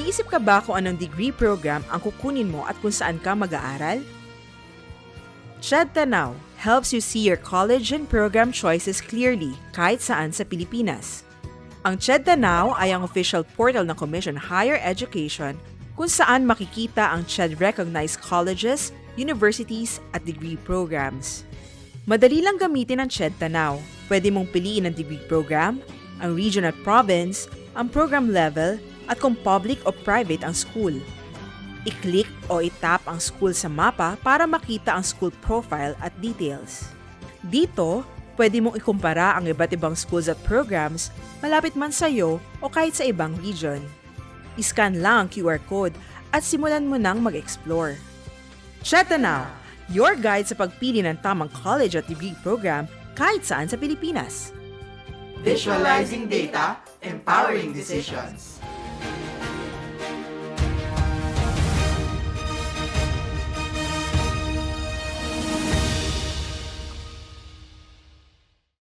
Nag-iisip ka ba kung anong degree program ang kukunin mo at kung saan ka mag-aaral? CHED Tanaw helps you see your college and program choices clearly kahit saan sa Pilipinas. Ang CHED Tanaw ay ang official portal ng Commission on Higher Education kung saan makikita ang CHED-recognized colleges, universities at degree programs. Madali lang gamitin ang CHED Tanaw. Pwede mong piliin ang degree program, ang region at province, ang program level, at kung public o private ang school. I-click o i-tap ang school sa mapa para makita ang school profile at details. Dito, pwede mong ikumpara ang iba't ibang schools at programs malapit man sa iyo o kahit sa ibang region. I-scan lang ang QR code at simulan mo nang mag-explore. CHED Tanaw, your guide sa pagpili ng tamang college at degree program kahit saan sa Pilipinas. Visualizing data, empowering decisions.